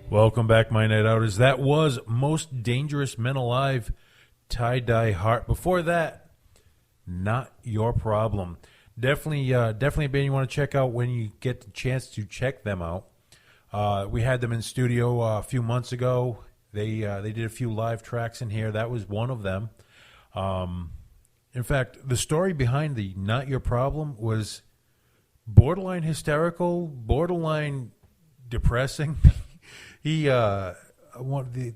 Welcome back, my night outers. That was Most Dangerous Men Alive, Tie-Dye Heart. Before that, Not Your Problem. Definitely a band you want to check out when you get the chance to check them out. We had them in studio a few months ago. They did a few live tracks in here. That was one of them. In fact, the story behind the Not Your Problem was borderline hysterical, borderline depressing. The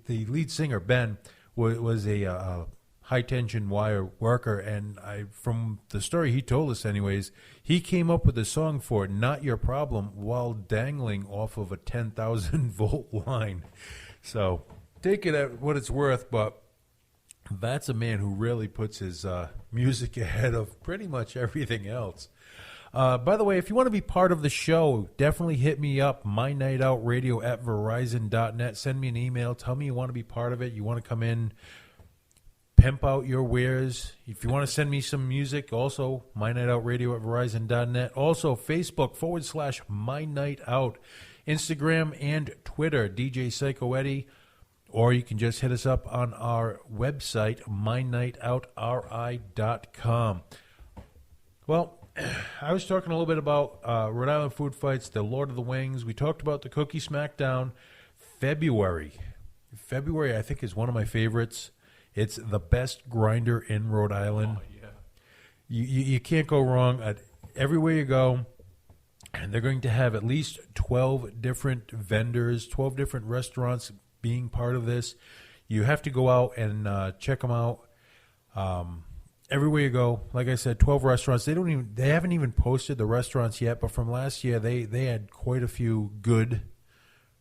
lead singer, Ben, was a high-tension wire worker, and from the story he told us anyways, he came up with a song for Not Your Problem while dangling off of a 10,000-volt line. So take it at what it's worth, but that's a man who really puts his music ahead of pretty much everything else. By the way, if you want to be part of the show, definitely hit me up, MyNightOutRadio@Verizon.net. Send me an email. Tell me you want to be part of it. You want to come in, pimp out your wares. If you want to send me some music, also, MyNightOutRadio@Verizon.net. Also, Facebook /MyNightOut. Instagram and Twitter, DJ Psyco Eddie. Or you can just hit us up on our website, MyNightOutRI.com. Well, I was talking a little bit about Rhode Island food fights, the Lord of the Wings. We talked about the Cookie Smackdown. February, I think, is one of my favorites. It's the best grinder in Rhode Island. Oh, yeah. You can't go wrong everywhere you go. And they're going to have at least 12 different vendors, 12 different restaurants being part of this. You have to go out and check them out. Everywhere you go, like I said, 12 restaurants. They haven't even posted the restaurants yet, but from last year they had quite a few good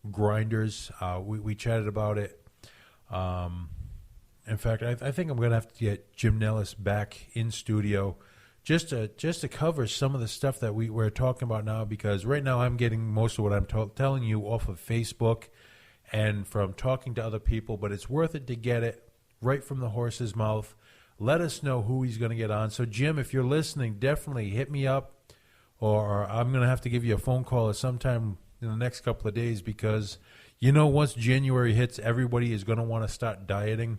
grinders. We chatted about it. In fact, I think I'm going to have to get Jim Nellis back in studio just to cover some of the stuff that we're talking about now, because right now I'm getting most of what I'm telling you off of Facebook and from talking to other people, but it's worth it to get it right from the horse's mouth. Let us know who he's going to get on. So, Jim, if you're listening, definitely hit me up, or I'm going to have to give you a phone call at sometime in the next couple of days, because, once January hits, everybody is going to want to start dieting.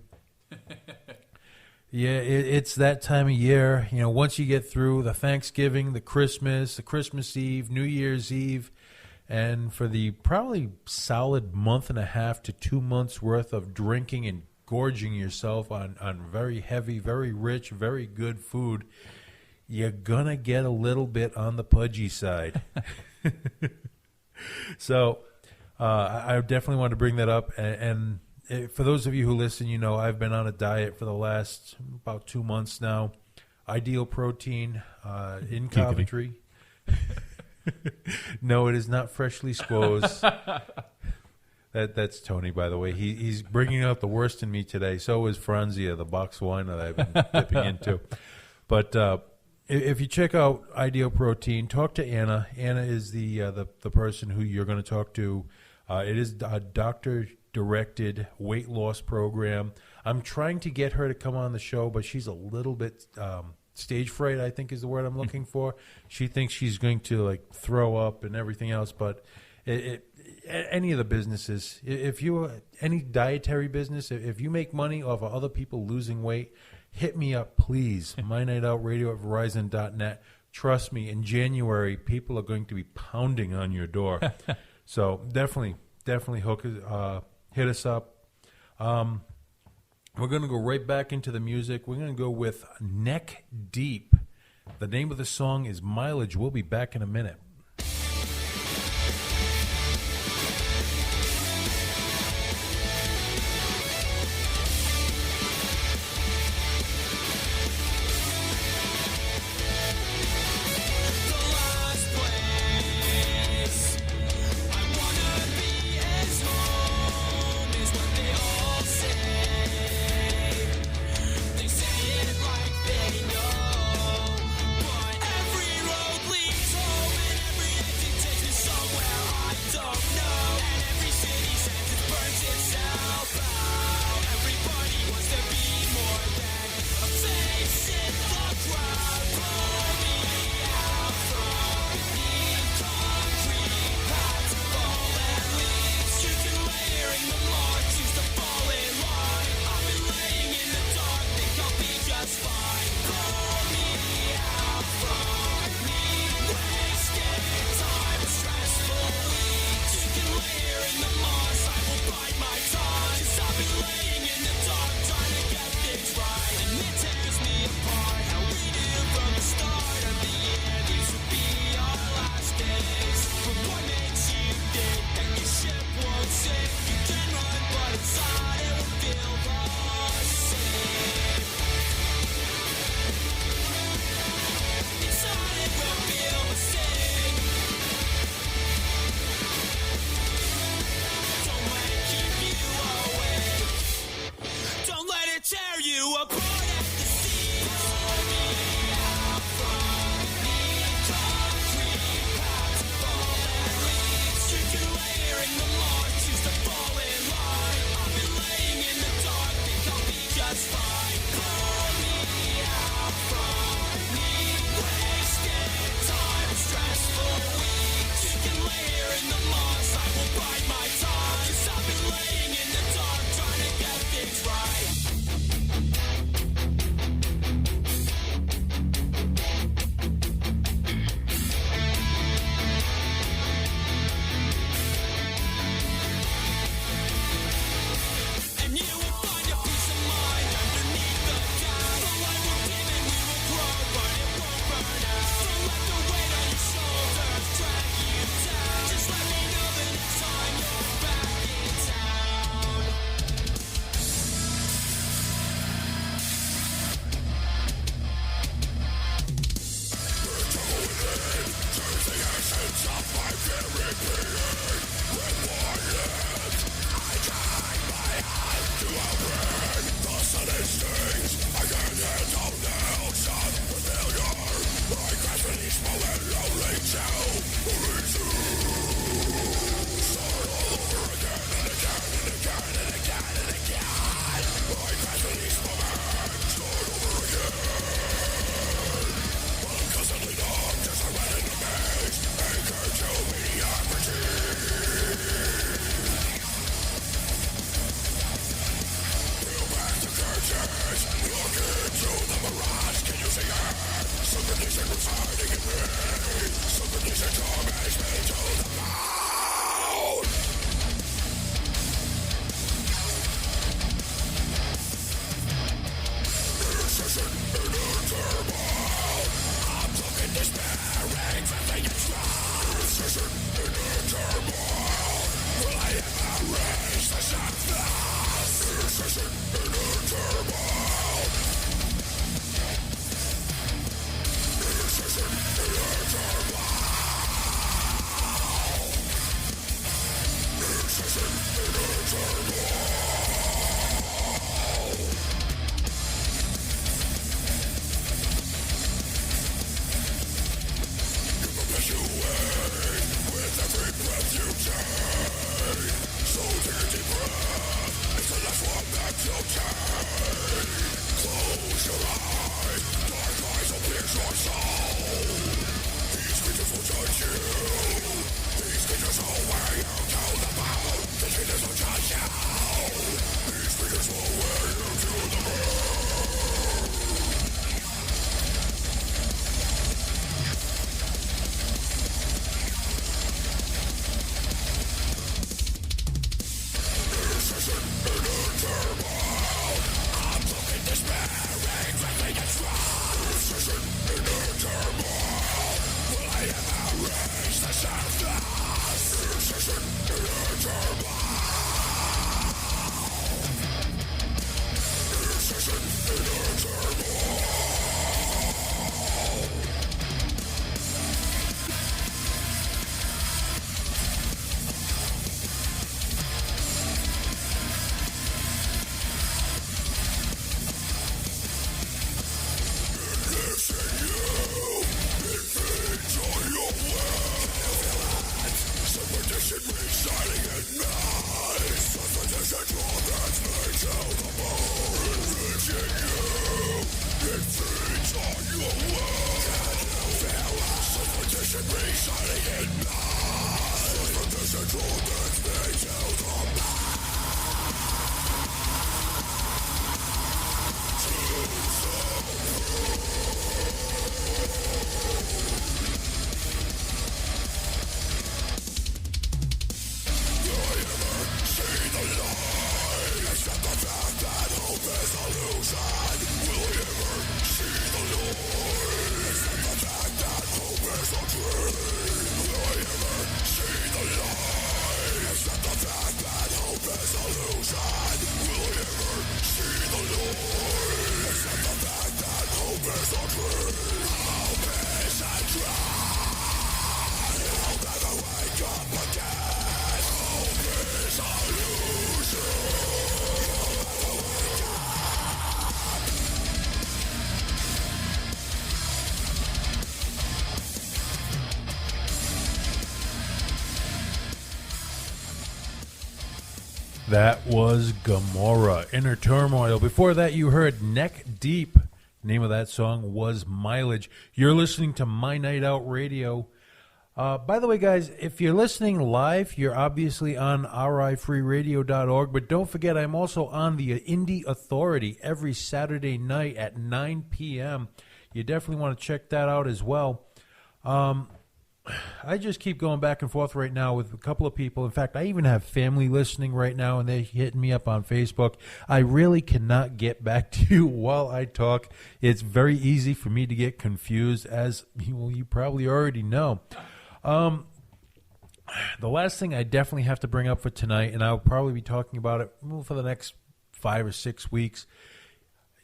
Yeah, it's that time of year. Once you get through the Thanksgiving, the Christmas Eve, New Year's Eve, and for the probably solid month and a half to 2 months worth of drinking and gorging yourself on very heavy, very rich, very good food, you're going to get a little bit on the pudgy side. So I definitely want to bring that up. And for those of you who listen, I've been on a diet for the last about 2 months now. Ideal Protein in Coventry. No, it is not freshly squoze. That's Tony, by the way. He's bringing out the worst in me today. So is Franzia, the box wine that I've been dipping into. But if you check out Ideal Protein, talk to Anna. Anna is the person who you're going to talk to. It is a doctor-directed weight loss program. I'm trying to get her to come on the show, but she's a little bit stage fright, I think is the word I'm looking for. She thinks she's going to throw up and everything else, but any of the businesses, any dietary business, if you make money off of other people losing weight, hit me up, please. MyNightOutRadio@Verizon.net. Trust me, in January, people are going to be pounding on your door. So definitely hit us up. We're going to go right back into the music. We're going to go with Neck Deep. The name of the song is Mileage. We'll be back in a minute. Every road leads home. That was Gomorrah, Inner Turmoil. Before that, you heard Neck Deep. The name of that song was Mileage. You're listening to My Night Out Radio. By the way, guys, if you're listening live, you're obviously on rifreeradio.org, but don't forget I'm also on the Indie Authority every Saturday night at 9 p.m. You definitely want to check that out as well. I just keep going back and forth right now with a couple of people. In fact, I even have family listening right now, and they're hitting me up on Facebook. I really cannot get back to you while I talk. It's very easy for me to get confused, as you probably already know. The last thing I definitely have to bring up for tonight, and I'll probably be talking about it for the next 5 or 6 weeks,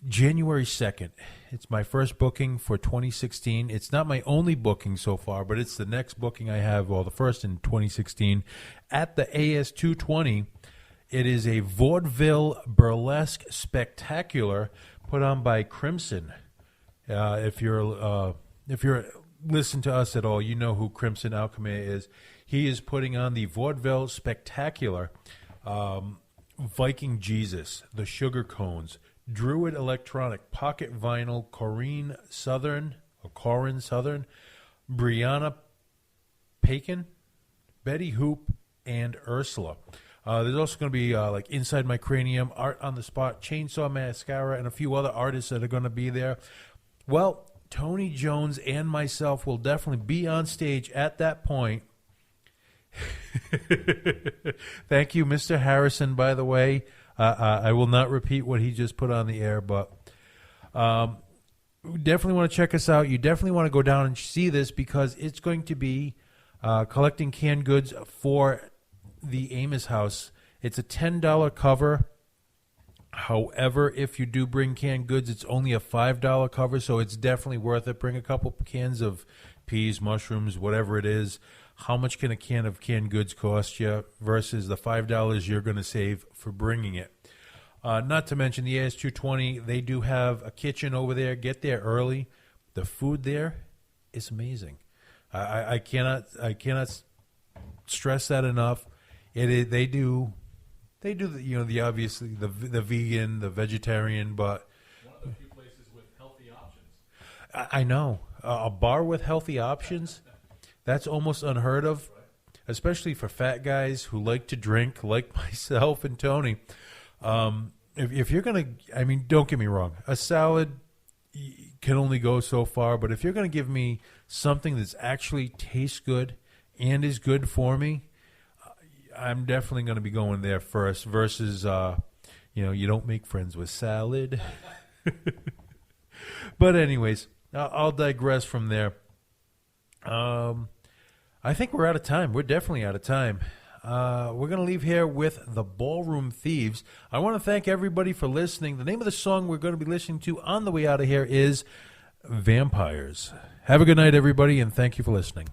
January 2nd. It's my first booking for 2016. It's not my only booking so far, but it's the next booking I have, well, the first in 2016, at the AS220. It is a vaudeville burlesque spectacular put on by Crimson. If you're listen to us at all, you know who Crimson Alchemy is. He is putting on the vaudeville spectacular, Viking Jesus, the Sugar Cones, Druid Electronic, Pocket Vinyl, Corinne Southern, Brianna Pakin, Betty Hoop, and Ursula. There's also going to be like Inside My Cranium, Art on the Spot, Chainsaw Mascara, and a few other artists that are going to be there. Well, Tony Jones and myself will definitely be on stage at that point. Thank you, Mr. Harrison, by the way. I will not repeat what he just put on the air, but you definitely want to check us out. You definitely want to go down and see this because it's going to be collecting canned goods for the Amos House. It's a $10 cover. However, if you do bring canned goods, it's only a $5 cover, so it's definitely worth it. Bring a couple cans of peas, mushrooms, whatever it is. How much can a can of canned goods cost you versus the $5 you're going to save for bringing it? Not to mention the AS220, they do have a kitchen over there. Get there early. The food there is amazing. I cannot stress that enough. They do the obviously the vegan, the vegetarian, but one of the few places with healthy options. I know a bar with healthy options. That's almost unheard of, especially for fat guys who like to drink, like myself and Tony. If you're going to, I mean, don't get me wrong, a salad can only go so far, but if you're going to give me something that's actually tastes good and is good for me, I'm definitely going to be going there first versus, you don't make friends with salad. But anyways, I'll digress from there. I think we're out of time. We're definitely out of time. We're going to leave here with the Ballroom Thieves. I want to thank everybody for listening. The name of the song we're going to be listening to on the way out of here is Vampires. Have a good night, everybody, and thank you for listening.